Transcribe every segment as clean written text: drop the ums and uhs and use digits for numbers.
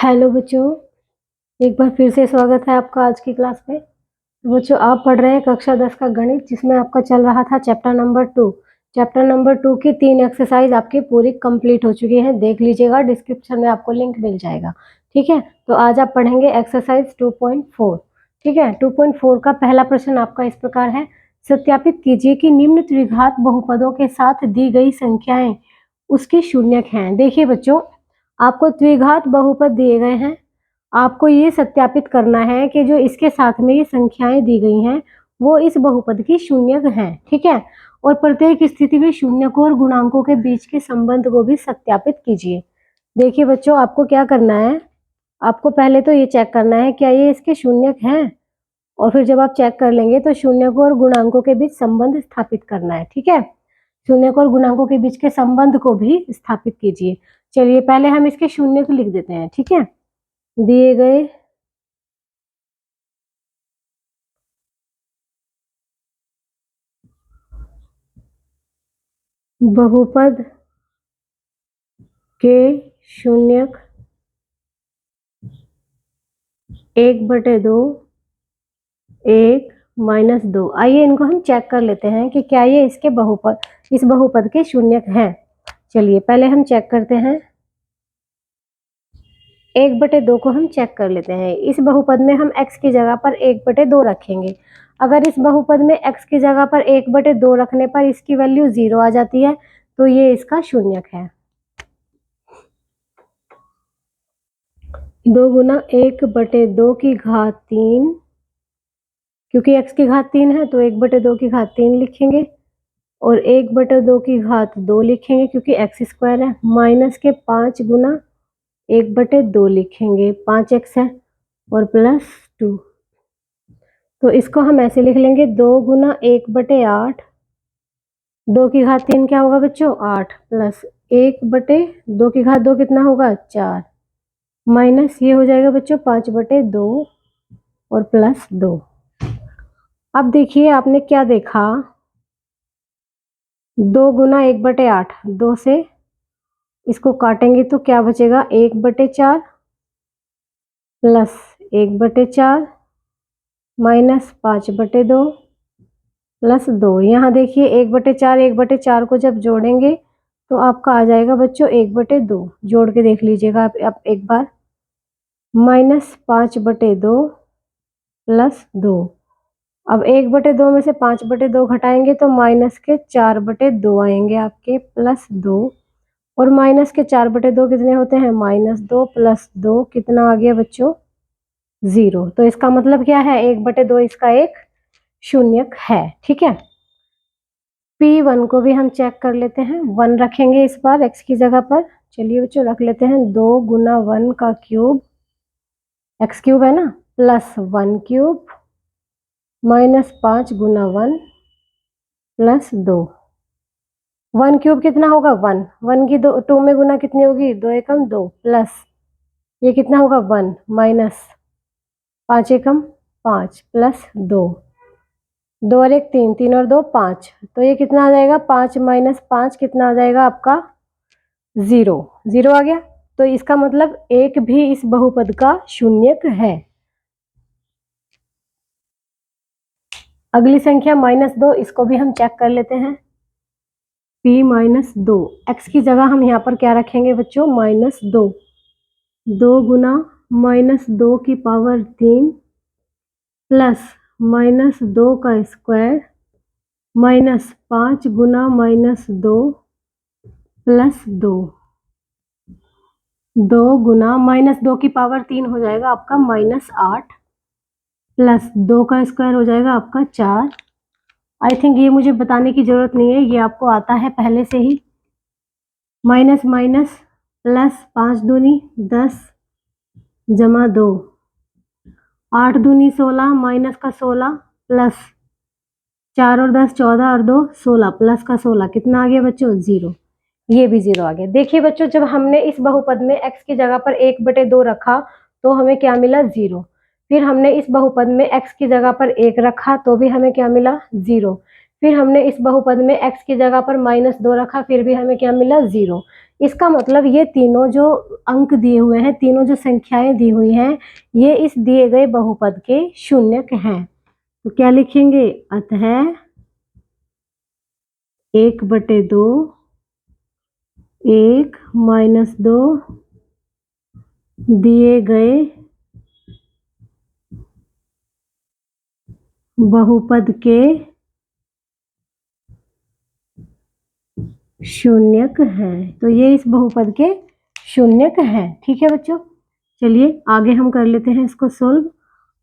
Hello बच्चों, एक बार फिर से स्वागत है आपका आज की क्लास में। तो बच्चों, आप पढ़ रहे हैं कक्षा 10 का गणित, जिसमें आपका चल रहा था चैप्टर नंबर 2। चैप्टर नंबर 2 की 3 एक्सरसाइज आपकी पूरी कंप्लीट हो चुकी है। देख लीजिएगा, डिस्क्रिप्शन में आपको लिंक मिल जाएगा। ठीक है, तो आज आप पढ़ेंगे एक्सरसाइज 2.4। ठीक है, 2.4 का पहला प्रश्न आपका इस प्रकार है। सत्यापित कीजिए कि निम्न द्विघात बहुपदों के साथ दी गई संख्याएं उसके शून्यक हैं। देखिए बच्चों, आपको द्विघात बहुपद दिए गए हैं। आपको ये सत्यापित करना है कि जो इसके साथ में ये संख्याएं दी गई हैं वो इस बहुपद की शून्यक हैं। ठीक है, और प्रत्येक स्थिति में शून्यकों और गुणांकों के बीच के संबंध को भी सत्यापित कीजिए। देखिए बच्चों, आपको क्या करना है, आपको पहले तो ये चेक करना है क्या ये इसके शून्यक हैं, और फिर जब आप चेक कर लेंगे तो शून्यकों और गुणांकों के बीच संबंध स्थापित करना है। ठीक है, शून्यक और गुणांकों के बीच के संबंध को भी स्थापित कीजिए। चलिए, पहले हम इसके शून्यक लिख देते हैं। ठीक है, दिए गए बहुपद के शून्यक 1/2, 1-2। आइए इनको हम चेक कर लेते हैं कि क्या ये इसके बहुपद, इस बहुपद के शून्यक हैं। चलिए पहले हम चेक करते हैं। 1/2 को हम चेक कर लेते हैं। इस बहुपद में हम x की जगह पर 1/2 रखेंगे। अगर इस बहुपद में x की जगह पर 1/2 रखने पर इसकी वैल्यू 0 आ जाती है, तो ये इसका शून्यक है। 2 गुना 1/2 की घात 3, क्योंकि x की घात 3 है तो 1/2 की घात 3 लिखेंगे, और 1/2 की घात 2 लिखेंगे क्योंकि x स्क्वायर है। माइनस के 5 गुना 1/2 लिखेंगे, 5x है, और प्लस 2। तो इसको हम ऐसे लिख लेंगे, 2 गुना 1/8, 2 की घात 3 क्या होगा बच्चों, 8, प्लस 1/2 की घात 2 कितना होगा, 4, माइनस ये हो जाएगा बच्चों 5/2 और प्लस 2। अब देखिए आपने क्या देखा, 2 गुना 1/8, 2 से इसको काटेंगे तो क्या बचेगा, 1/4 प्लस 1/4 माइनस 5/2 प्लस 2। यहाँ देखिए 1/4, 1/4 को जब जोड़ेंगे तो आपका आ जाएगा बच्चों 1/2। जोड़ के देख लीजिएगा आप एक बार, माइनस 5/2 प्लस 2। अब 1/2 में से 5/2 घटाएंगे तो माइनस के 4/2 आएंगे आपके, प्लस 2। और माइनस के 4/2 कितने होते हैं, -2 प्लस 2 कितना आ गया बच्चों, 0। तो इसका मतलब क्या है, 1/2 इसका एक शून्यक है। ठीक है, P1 को भी हम चेक कर लेते हैं। 1 रखेंगे इस बार x की जगह पर। चलिए बच्चों रख लेते हैं, 2 गुना 1 का क्यूब, x क्यूब है ना, प्लस 1 क्यूब माइनस 5 गुना 1 प्लस 2। 1 क्यूब कितना होगा, 1, 1 की 2 में गुना कितनी होगी, 2 एकम 2, प्लस ये कितना होगा 1 माइनस 5 एकम 5 प्लस 2, 2 और 1 3, 3 और 2 5, तो ये कितना आ जाएगा, 5 माइनस 5 कितना आ जाएगा आपका, 0। 0 आ गया, तो इसका मतलब एक भी इस बहुपद का शून्यक है। अगली संख्या -2, इसको भी हम चेक कर लेते हैं। P-2, x की जगह हम यहाँ पर क्या रखेंगे बच्चों, -2। 2 गुना -2 की पावर 3 प्लस -2 का स्क्वायर माइनस 5 गुना -2 प्लस 2। 2 गुना -2 की पावर 3 हो जाएगा आपका -8, प्लस 2 का स्क्वायर हो जाएगा आपका 4। आई थिंक ये मुझे बताने की जरूरत नहीं है, ये आपको आता है पहले से ही। माइनस माइनस प्लस, 5 दूनी 10 जमा 2, 8 दूनी 16, माइनस का 16 प्लस 4 और 10 14 और 2 16, प्लस का 16 कितना आ गया बच्चों, 0। ये भी 0 आ गया। देखिए बच्चों, जब हमने इस बहुपद में x की जगह पर 1/2 रखा तो हमें क्या मिला, 0। फिर हमने इस बहुपद में x की जगह पर 1 रखा तो भी हमें क्या मिला, 0। फिर हमने इस बहुपद में x की जगह पर -2 रखा, फिर भी हमें क्या मिला, 0। इसका मतलब ये तीनों जो अंक दिए हुए हैं, तीनों जो संख्याएं दी हुई हैं, ये इस दिए गए बहुपद के शून्यक हैं। तो क्या लिखेंगे, अतः 1/2, 1 - 2 दिए गए बहुपद के शून्यक हैं। तो ये इस बहुपद के शून्यक हैं। ठीक है बच्चों, चलिए आगे हम कर लेते हैं इसको सोल्व।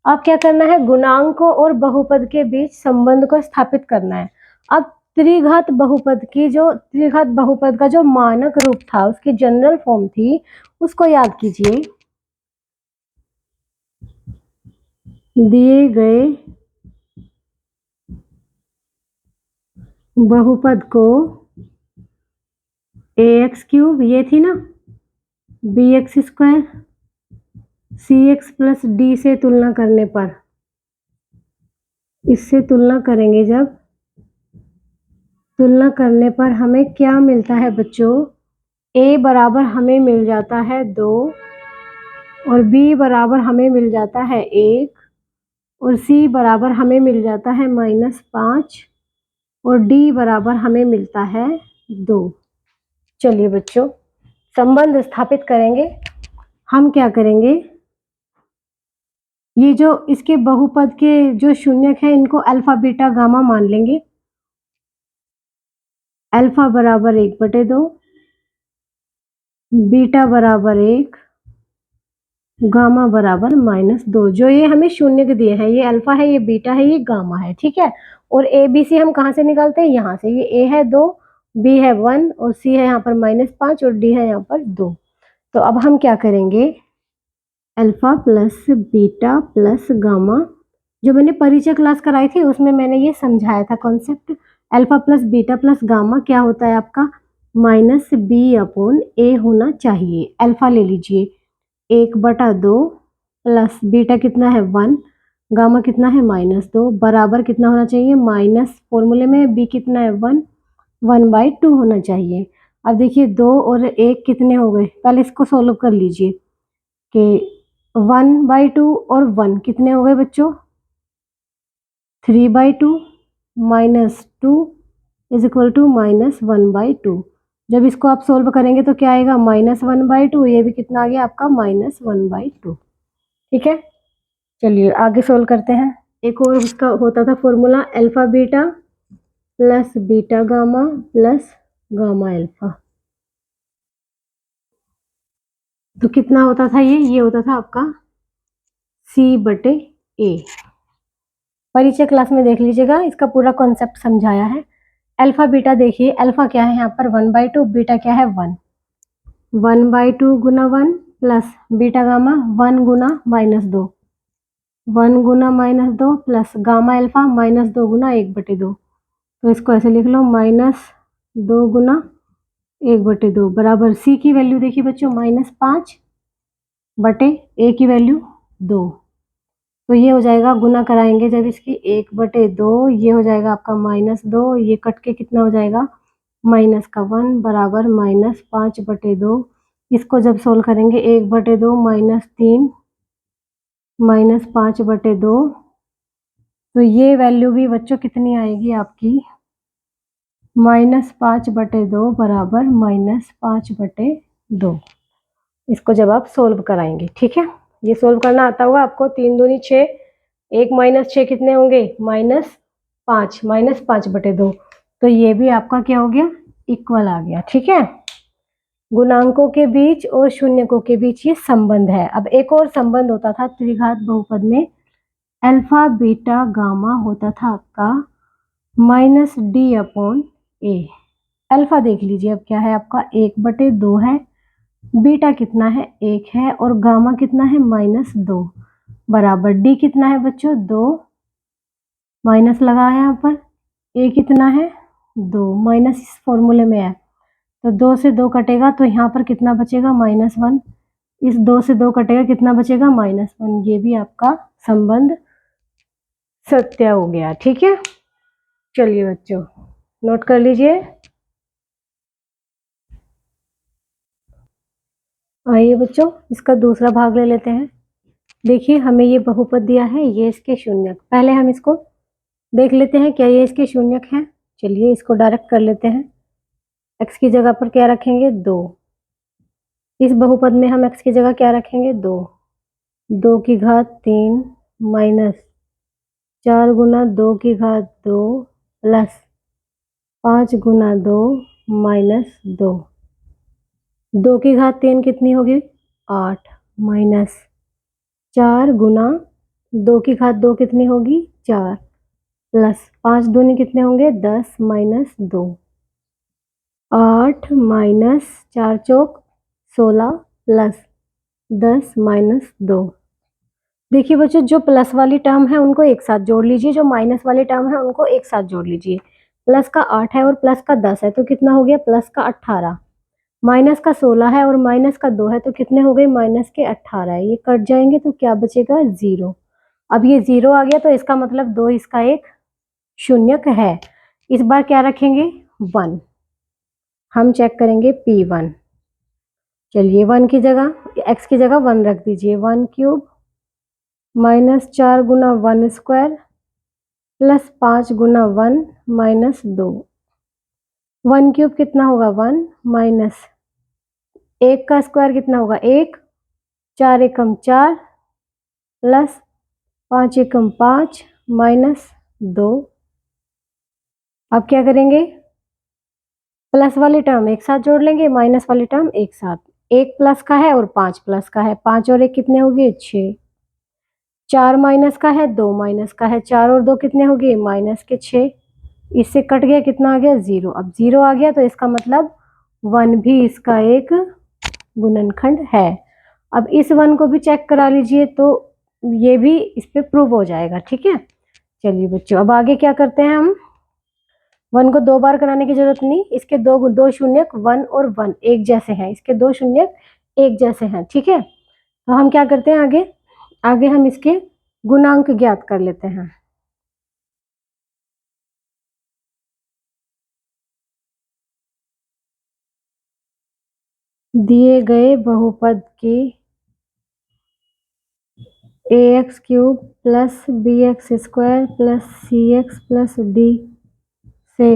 अब क्या करना है, गुणांकों और बहुपद के बीच संबंध को स्थापित करना है। अब त्रिघात बहुपद का जो मानक रूप था, उसकी जनरल फॉर्म थी, उसको याद कीजिए। दिए गए बहुपद को ax³ ये थी ना, bx² cx + d से तुलना करने पर, इससे तुलना करेंगे जब, तुलना करने पर हमें क्या मिलता है बच्चों, a बराबर हमें मिल जाता है 2 और b बराबर हमें मिल जाता है 1 और c बराबर हमें मिल जाता है -5 और d बराबर हमें मिलता है 2। चलिए बच्चों, संबंध स्थापित करेंगे। हम क्या करेंगे, ये जो इसके बहुपद के जो शून्यक है, इनको अल्फा बीटा गामा मान लेंगे। अल्फा बराबर 1/2, बीटा बराबर 1, गामा बराबर -2। जो ये हमें शून्यक दिए हैं, ये अल्फा है, ये बीटा है, ये गामा है। ठीक है, और ए बी सी हम कहाँ से निकालते हैं, यहाँ से। ये ए है 2, बी है 1 और सी है यहाँ पर -5 और डी है यहाँ पर 2। तो अब हम क्या करेंगे, alpha plus beta plus gamma, जो मैंने परिचय क्लास कराई थी उसमें मैंने ये समझाया था concept. Alpha plus beta plus gamma क्या होता है आपका, -b/a होना चाहिए। अल्फा ले लीजिए 1/2 प्लस बीटा कितना है 1, गामा कितना है -2, बराबर कितना होना चाहिए, माइनस फॉर्मूले में b कितना है 1, 1/2 होना चाहिए। अब देखिए 2 और 1 कितने हो गए, पहले इसको सोल्व कर लीजिए कि 1/2 और 1 कितने हो गए बच्चों, 3/2 -2 इज इक्वल टू -1/2। जब इसको आप सोल्व करेंगे तो क्या आएगा, -1/2, ये भी कितना आ गया आपका -1/2। ठीक है, चलिए आगे सोल्व करते हैं। एक और उसका होता था formula, alpha beta plus beta gamma plus gamma alpha. तो कितना होता था, ये होता था आपका c/a। परिचय क्लास में देख लीजिएगा, इसका पूरा कॉन्सेप्ट समझाया है। अल्फा बीटा देखिए, अल्फा क्या है यहाँ पर 1/2, बीटा क्या है 1, 1/2 गुना 1 प्लस बीटा गामा 1 गुना -2, 1 गुना -2 प्लस गामा अल्फा -2 गुना 1/2। तो इसको ऐसे लिख लो, -2 गुना 1/2 बराबर सी की वैल्यू देखिए बच्चों, -5/a की वैल्यू 2। तो ये हो जाएगा, गुना कराएंगे जब इसकी 1/2, ये हो जाएगा आपका -2, ये कट के कितना हो जाएगा, -1 बराबर -5/2। इसको जब सोल्व करेंगे 1/2 -3 -5/2, तो ये वैल्यू भी बच्चों कितनी आएगी आपकी, -5/2 बराबर -5/2। इसको जब आप सोल्व कराएंगे, ठीक है, ये सोल्व करना आता होगा आपको। 3 दूनी 6, 1 - 6 कितने होंगे, -5, -5/2। तो ये भी आपका क्या हो गया, इक्वल आ गया। ठीक है, गुणांकों के बीच और शून्यकों के बीच ये संबंध है। अब एक और संबंध होता था त्रिघात बहुपद में, अल्फा बीटा गामा होता था आपका -d/a। अल्फा देख लीजिए, अब क्या है आपका 1/2 है, बीटा कितना है 1 है और गामा कितना है -2 बराबर डी कितना है बच्चों 2, माइनस लगा है यहाँ पर, ए कितना है 2, माइनस इस फॉर्मूले में है तो 2 से 2 कटेगा तो यहाँ पर कितना बचेगा -1, इस 2 से 2 कटेगा कितना बचेगा -1। ये भी आपका संबंध सत्य हो गया। ठीक है, चलिए बच्चों नोट कर लीजिए। आइए बच्चों इसका दूसरा भाग ले लेते हैं। देखिए हमें ये बहुपद दिया है, ये इसके शून्यक। पहले हम इसको देख लेते हैं क्या ये इसके शून्यक हैं। चलिए इसको डायरेक्ट कर लेते हैं। x की जगह पर क्या रखेंगे 2। इस बहुपद में हम x की जगह क्या रखेंगे 2। 2 की घात 3 माइनस 4 गुना 2 की घात 2 प्लस 5 गुना 2 माइनस 2। 2 की घात 3 कितनी होगी 8 माइनस 4 गुना 2 की घात 2 कितनी होगी 4 प्लस 5 दूनी कितने होंगे 10 माइनस 2। 8 माइनस 4 चौक 16 प्लस 10 माइनस 2। देखिए बच्चों जो प्लस वाली टर्म है उनको एक साथ जोड़ लीजिए, जो माइनस वाली टर्म है उनको एक साथ जोड़ लीजिए। प्लस का 8 है और प्लस का 10 है तो कितना हो गया प्लस का 18। माइनस का 16 है और माइनस का 2 है तो कितने हो गए माइनस के 18। ये कट जाएंगे तो क्या बचेगा 0। अब ये 0 आ गया तो इसका मतलब 2 इसका एक शून्यक है। इस बार क्या रखेंगे 1। हम चेक करेंगे P1। चलिए 1 की जगह x की जगह 1 रख दीजिए। 1 क्यूब माइनस 4 गुना 1 स्क्वायर प्लस 5 गुना 1 माइनस 2। 1 क्यूब कितना होगा 1 माइनस 1 का स्क्वायर कितना होगा 1, 4 एकम 4 प्लस 5 एकम 5 माइनस 2। अब क्या करेंगे प्लस वाली टर्म एक साथ जोड़ लेंगे, माइनस वाली टर्म एक साथ। 1 प्लस का है और 5 प्लस का है, 5 और 1 कितने हो गए 6। 4 माइनस का है 2 माइनस का है, 4 और 2 कितने हो गए माइनस के 6। इससे कट गया कितना आ गया 0। अब 0 आ गया तो इसका मतलब 1 भी इसका एक गुणनखंड है। अब इस 1 को भी चेक करा लीजिए तो ये भी इस पे प्रूव हो जाएगा। ठीक है चलिए बच्चों अब आगे क्या करते हैं हम। 1 को 2 बार कराने की जरूरत नहीं, इसके दो शून्यक 1 और 1 एक जैसे हैं, इसके 2 शून्यक एक जैसे हैं। ठीक है तो हम क्या करते हैं आगे आगे हम इसके गुणांक ज्ञात कर लेते हैं। दिए गए बहुपद की ax cube plus bx square plus cx plus d से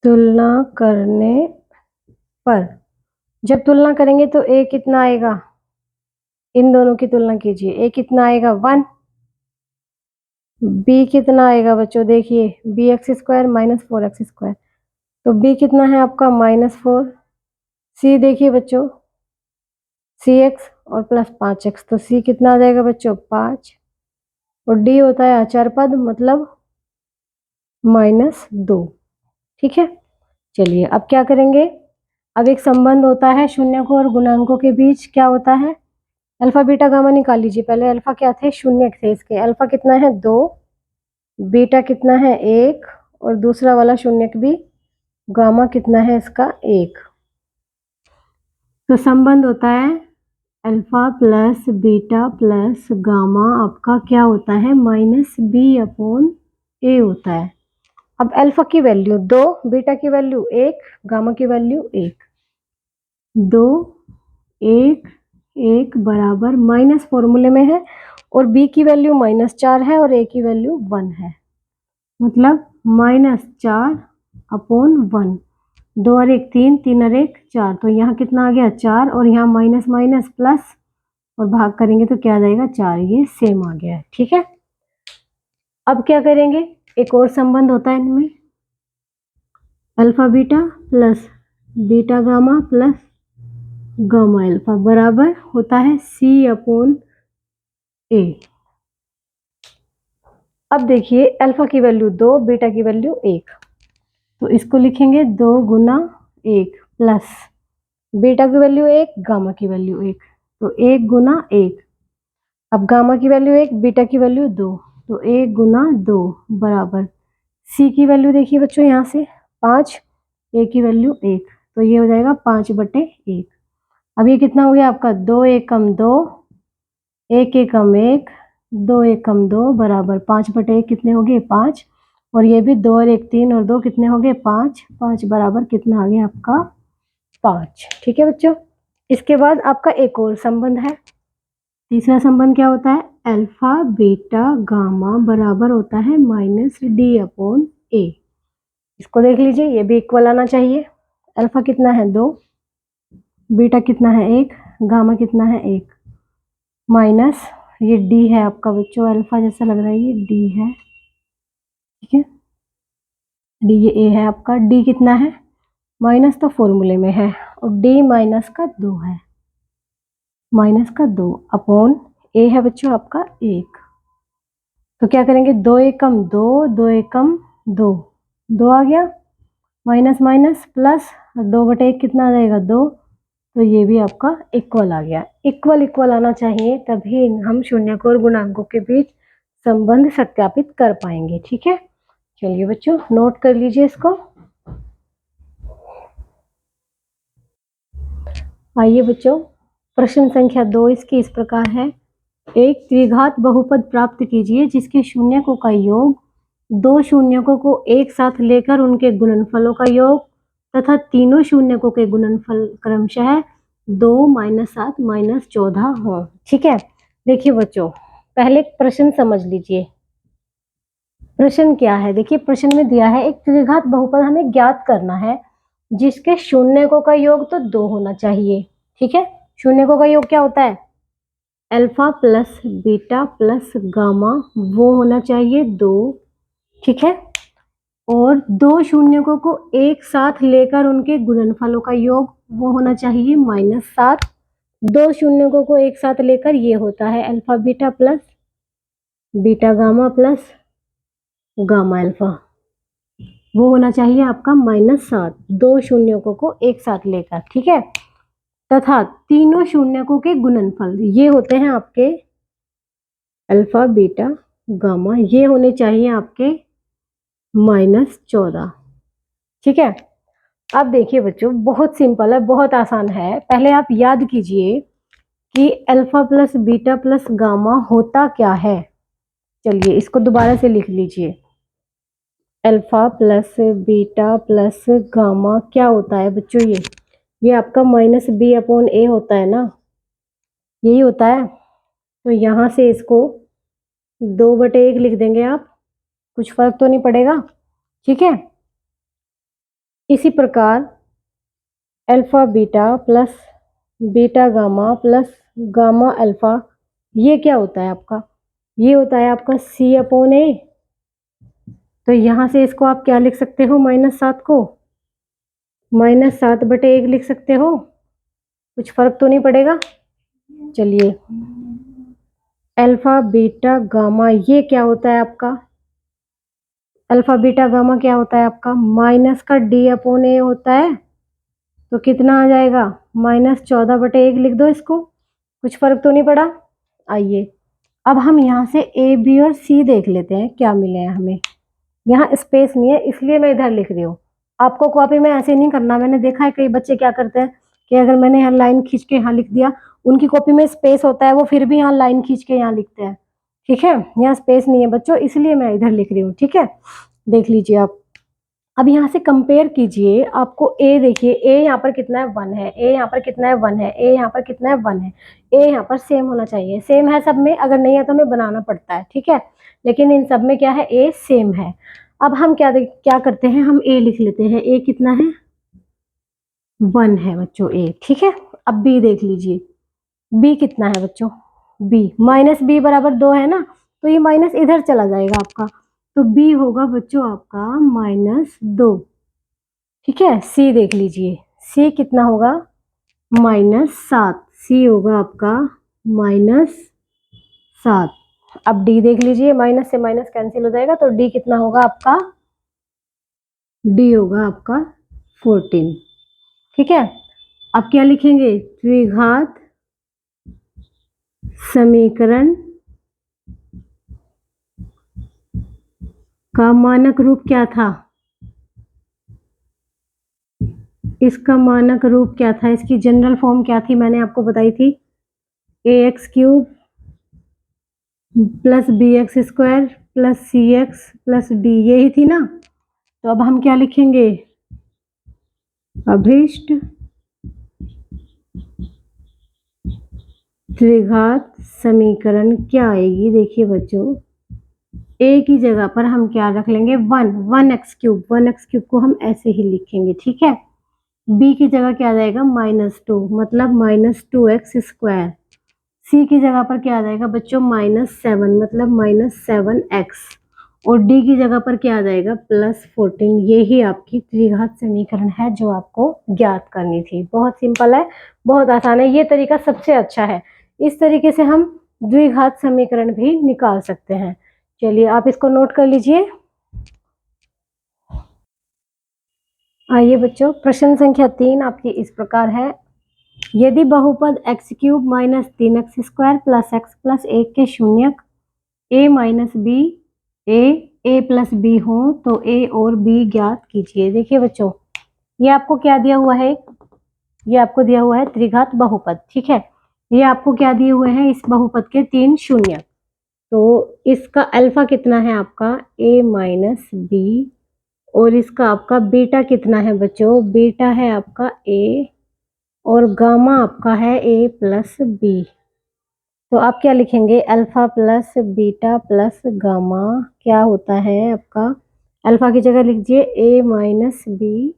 तुलना करने पर, जब तुलना करेंगे तो a कितना आएगा, इन दोनों की तुलना कीजिए। a कितना आएगा 1, b कितना आएगा बच्चों देखिए bx square minus 4x square, तो b कितना है आपका -4। c देखिए बच्चों cx और प्लस 5x, तो c कितना आ जाएगा बच्चों 5, और d होता है अचर पद मतलब -2। ठीक है चलिए अब क्या करेंगे। अब एक संबंध होता है शून्यकों और गुणांकों के बीच, क्या होता है अल्फा बीटा गामा निकाल लीजिए। पहले अल्फा क्या थे शून्यक थे इसके, अल्फा कितना है 2, बीटा कितना है 1 और दूसरा वाला शून्यक भी गामा कितना है इसका 1। तो संबंध होता है alpha plus beta plus gamma आपका क्या होता है -b/a होता है। अब अल्फा की वैल्यू 2, बीटा की वैल्यू 1, गामा की वैल्यू 1। 2 1 1 बराबर माइनस फॉर्मूले में है, और b की वैल्यू -4 है और a की वैल्यू 1 है, मतलब -4/1। 2 और 1 3, 3 और 1 4, तो यहाँ कितना आ गया 4, और यहाँ माइनस माइनस प्लस और भाग करेंगे तो क्या आ जाएगा 4, ये सेम आ गया है। ठीक है अब क्या करेंगे, एक और संबंध होता है इनमें alpha beta plus beta gamma plus gamma alpha बराबर होता है c/a। अब देखिए अल्फा की वैल्यू 2, बीटा की वैल्यू 1, तो इसको लिखेंगे 2 गुना 1 प्लस बीटा की वैल्यू 1, गामा की वैल्यू 1, तो 1 गुना 1। अब गामा की वैल्यू 1, बीटा की वैल्यू 2, तो 1 गुना 2 बराबर c की वैल्यू देखिए बच्चों यहाँ से 5, a की वैल्यू 1, तो ये हो जाएगा 5/1। अब ये कितना हो गया आपका 2 एकम 2, 1 एकम 1, 2 एकम 2 बराबर 5/1 कितने हो गए 5, और ये भी 2 और 1 3 और 2 कितने हो गए 5, 5 बराबर कितना आ गया आपका 5। ठीक है बच्चों, इसके बाद आपका एक और संबंध है। तीसरा संबंध क्या होता है, अल्फा बीटा गामा बराबर होता है -d/a। इसको देख लीजिए, ये भी इक्वल आना चाहिए। अल्फा कितना है 2, बीटा कितना है 1, गामा कितना है 1, माइनस ये डी है आपका बच्चों, अल्फा जैसा लग रहा है ये डी है, ठीक है, डी ये ए है आपका, डी कितना है, माइनस तो फॉर्मूले में है, और डी माइनस का 2 है, माइनस का 2 अपॉन ए है बच्चों आपका 1। तो क्या करेंगे 2 एकम 2, 2 एकम 2, 2 आ गया, माइनस माइनस प्लस 2/1 कितना आ जाएगा 2, तो ये भी आपका इक्वल आ गया। इक्वल इक्वल आना चाहिए, तभी हम शून्यकों और गुणांकों के बीच संबंध सत्यापित कर पाएंगे। ठीक है, चलिए बच्चों नोट कर लीजिए इसको। आइए बच्चों, प्रश्न संख्या 2 इसकी इस प्रकार है, एक त्रिघात बहुपद प्राप्त कीजिए जिसके शून्यकों का योग 2 शून्यकों को एक साथ लेकर उनके गुणनफलों का योग तथा तीनों शून्यकों के गुणनफल क्रमशः 2 -7 -14 हो। ठीक है, देखिए बच्चों पहले प्रश्न समझ लीजिए। प्रश्न क्या है, देखिए प्रश्न में दिया है एक त्रिघात बहुपद हमें ज्ञात करना है जिसके शून्यकों का योग तो 2 होना चाहिए। ठीक है, शून्यकों का योग क्या होता है, alpha plus beta plus gamma, वो होना चाहिए 2। ठीक है, और 2 शून्यकों को एक साथ लेकर उनके गुणनफलों का योग वो होना चाहिए -7। 2 शून्यकों को एक साथ लेकर ये होता है alpha beta plus beta gamma plus gamma alpha, वो होना चाहिए आपका -7। 2 शून्यकों को एक साथ लेकर, ठीक है, तथा तीनों शून्यकों के गुणनफल ये होते हैं आपके अल्फा बीटा गामा, ये होने चाहिए आपके -14। ठीक है, अब देखिए बच्चों बहुत सिंपल है, बहुत आसान है। पहले आप याद कीजिए कि alpha plus beta plus gamma होता क्या है। चलिए इसको दोबारा से लिख लीजिए, alpha plus beta plus gamma क्या होता है बच्चों, ये आपका -b/a होता है ना, यही होता है। तो यहाँ से इसको 2/1 लिख देंगे आप, कुछ फर्क तो नहीं पड़ेगा। ठीक है, इसी प्रकार alpha beta plus beta gamma plus gamma alpha, ये क्या होता है आपका, ये होता है आपका c/a। तो यहाँ से इसको आप क्या लिख सकते हो, -7 को -7/1 लिख सकते हो, कुछ फर्क तो नहीं पड़ेगा। चलिए अल्फा बीटा गामा ये क्या होता है आपका, अल्फा बीटा गामा क्या होता है आपका, माइनस का d/a होता है। तो कितना आ जाएगा -14/1 लिख दो इसको, कुछ फर्क तो नहीं पड़ा। आइए अब हम यहाँ से ए बी और सी देख लेते हैं क्या मिले हैं हमें। यहाँ स्पेस नहीं है इसलिए मैं इधर लिख रही हूँ, आपको कॉपी में ऐसे नहीं करना। मैंने देखा है कई बच्चे क्या करते हैं कि अगर मैंने यहाँ लाइन खींच के यहाँ लिख दिया, उनकी कॉपी में स्पेस होता है, वो फिर भी यहाँ लाइन खींच के यहाँ लिखते हैं। ठीक है, यहाँ स्पेस नहीं है बच्चों, इसलिए मैं इधर लिख रही हूँ। ठीक है, देख लीजिए आप। अब यहाँ से कंपेयर कीजिए, आपको ए देखिए, ए यहाँ पर कितना है 1 है, ए यहाँ पर कितना है 1 है, ए यहाँ पर कितना है 1 है, ए यहाँ पर सेम होना चाहिए। सेम है सब में, अगर नहीं है तो हमें बनाना पड़ता है। ठीक है, लेकिन इन सब में क्या है, ए सेम है। अब हम क्या करते हैं, हम ए लिख लेते हैं। ए कितना है 1 है बच्चों ए। ठीक है, अब बी देख लीजिए, बी कितना है बच्चों, बी -b बराबर 2 है ना, तो ये माइनस इधर चला जाएगा आपका, तो बी होगा बच्चों आपका -2। ठीक है, सी देख लीजिए, सी कितना होगा -7, सी होगा आपका -7। अब डी देख लीजिए, माइनस से माइनस कैंसिल हो जाएगा, तो डी कितना होगा आपका, डी होगा आपका 14। ठीक है, अब क्या लिखेंगे, द्विघात समीकरण का मानक रूप क्या था, इसका मानक रूप क्या था, इसकी जनरल फॉर्म क्या थी, मैंने आपको बताई थी ax³ plus B X square plus C X plus D, यही थी ना। तो अब हम क्या लिखेंगे, अभीष्ट द्विघात समीकरण क्या आएगी। देखिए बच्चों, ए की जगह पर हम क्या रख लेंगे, one x cube, one x cube को हम ऐसे ही लिखेंगे, ठीक है। बी की जगह क्या आ जाएगा, -2, मतलब -2x²। सी की जगह पर क्या आ जाएगा बच्चों, -7, मतलब -7x। और डी की जगह पर क्या आ जाएगा, +14। यही आपकी द्विघात समीकरण है जो आपको ज्ञात करनी थी। बहुत सिंपल है, बहुत आसान है, ये तरीका सबसे अच्छा है। इस तरीके से हम द्विघात समीकरण भी निकाल सकते हैं। चलिए आप इसको नोट कर लीजिए। आइए बच्चों, प्रश्न संख्या 3 आपकी इस प्रकार है। यदि बहुपद x³ -3x² plus x plus 1 के शून्यक a minus B a plus B हो तो a और b ज्ञात कीजिए। देखिए बच्चों, ये आपको क्या दिया हुआ है, ये आपको दिया हुआ है त्रिघात बहुपद, ठीक है। ये आपको क्या दिए हुए हैं, इस बहुपद के 3 शून्यक। तो इसका अल्फा कितना है आपका, a माइनस बी, और इसका आपका बीटा कितना है बच्चों, बीटा है आपका a, और गामा आपका है a प्लस बी। तो आप क्या लिखेंगे, alpha plus beta plus gamma क्या होता है आपका, अल्फा की जगह लिख दीजिए a माइनस बी,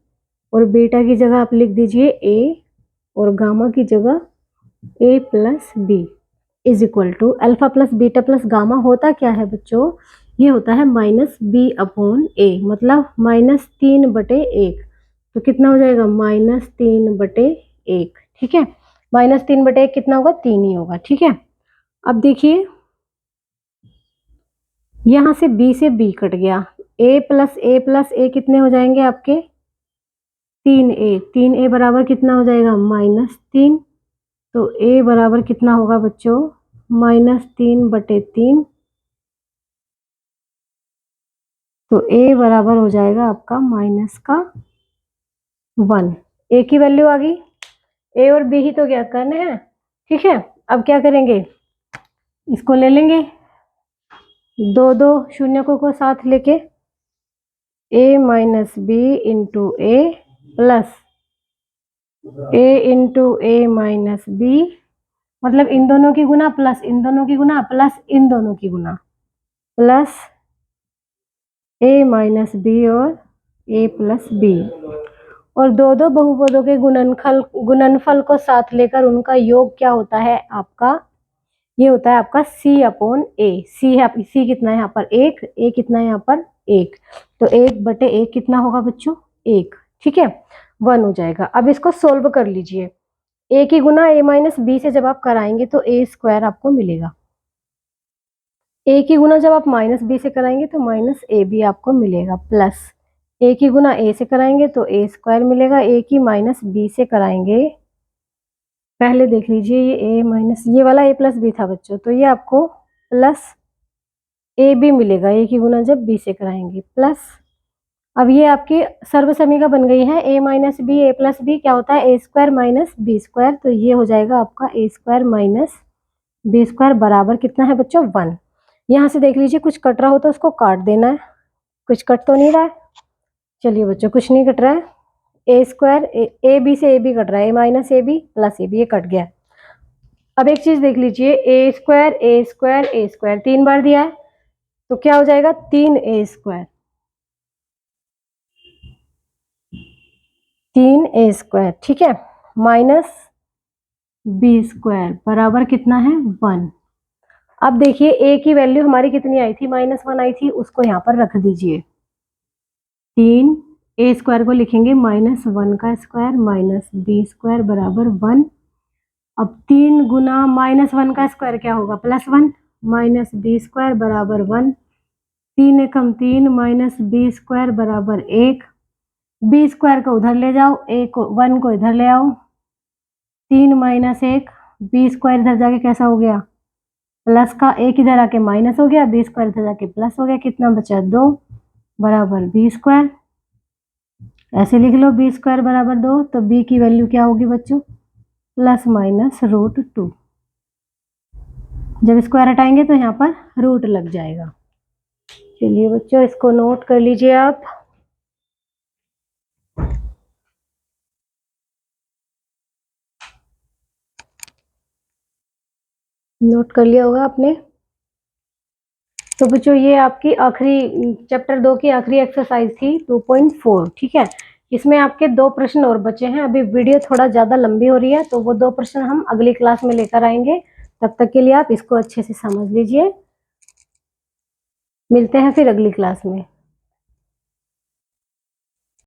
और बीटा की जगह आप लिख दीजिए a, और गामा की जगह a plus B is equal to alpha plus beta plus gamma होता क्या है बच्चों, ये होता है -b/a, मतलब -3/1। तो कितना हो जाएगा, -3/1, ठीक है। -3/1 कितना होगा, 3 ही होगा, ठीक है। अब देखिए, यहां से b से b कट गया, a कितने हो जाएंगे आपके, 3a बराबर कितना हो जाएगा, -3। तो a बराबर कितना होगा बच्चों, -3/3। तो a बराबर हो जाएगा आपका -1। a की वैल्यू आ गई, a और b ही तो क्या करने हैं, ठीक है। अब क्या करेंगे, इसको ले लेंगे, दो शून्यकों को साथ लेके a minus B into A plus a into A minus B, मतलब इन दोनों की गुना प्लस इन दोनों की गुना प्लस इन दोनों की गुना, प्लस a माइनस बी और a प्लस बी। और दो बहुपदों के गुणनफल को साथ लेकर उनका योग क्या होता है आपका, ये होता है आपका c/a। सी कितना है यहाँ पर, 1, a कितना है यहाँ पर 1। तो 1/1 कितना होगा बच्चों, 1, ठीक है, 1 हो जाएगा। अब इसको सोल्व कर लीजिए, a की गुना a माइनस बी से जब आप कराएंगे तो a² आपको मिलेगा। a की गुना जब आप -b से कराएंगे तो -ab आपको मिलेगा, प्लस a की गुना a से कराएंगे तो a² मिलेगा, a की -b से कराएंगे, पहले देख लीजिए ये a माइनस, ये वाला a प्लस बी था बच्चों, तो ये आपको प्लस ab मिलेगा, a की गुना जब b से कराएंगे, प्लस अब ये आपकी सर्वसमीका बन गई है, a minus B a plus B क्या होता है, a² माइनस b²। तो ये हो जाएगा आपका a² माइनस b² बराबर कितना है बच्चों, 1। यहाँ से देख लीजिए, कुछ कट रहा हो तो उसको काट देना है, कुछ कट तो नहीं रहा है। चलिए बच्चों, कुछ नहीं कट रहा है, a² ए बी से ab कट रहा है, a minus ab plus ab, ये कट गया। अब एक चीज देख लीजिए, a² 3 बार दिया है, तो क्या हो जाएगा, 3a², 3a², ठीक है, माइनस b² बराबर कितना है, 1। अब देखिए a की वैल्यू हमारी कितनी आई थी, -1 आई थी, उसको यहाँ पर रख दीजिए, 3a² को लिखेंगे -1² माइनस b² बराबर 1। अब 3 गुना -1 का स्क्वायर क्या होगा, +1, माइनस b² बराबर 1। 3 एकम 3 माइनस b² बराबर 1। b² को उधर ले जाओ, 1 को इधर ले आओ, 3 माइनस 1, b² इधर जाके कैसा हो गया, प्लस का, 1 इधर आके माइनस हो गया, b² इधर जाके प्लस हो गया, कितना बचा, 2 बराबर b²। ऐसे लिख लो, b² बराबर 2, तो b की वैल्यू क्या होगी बच्चों, +- √2। जब स्क्वायर हटाएंगे तो यहाँ पर रूट लग जाएगा। चलिए बच्चों, इसको नोट कर लीजिए आप। नोट कर लिया होगा आपने। तो बच्चों ये आपकी आखिरी चैप्टर 2 की आखिरी एक्सरसाइज थी 2.4। ठीक है, इसमें आपके 2 प्रश्न और बचे हैं। अभी वीडियो थोड़ा ज़्यादा लंबी हो रही है, तो वो 2 प्रश्न हम अगली क्लास में लेकर आएंगे। तब तक के लिए आप इसको अच्छे से समझ लीजिए। मिलते हैं फिर अगली क्लास में।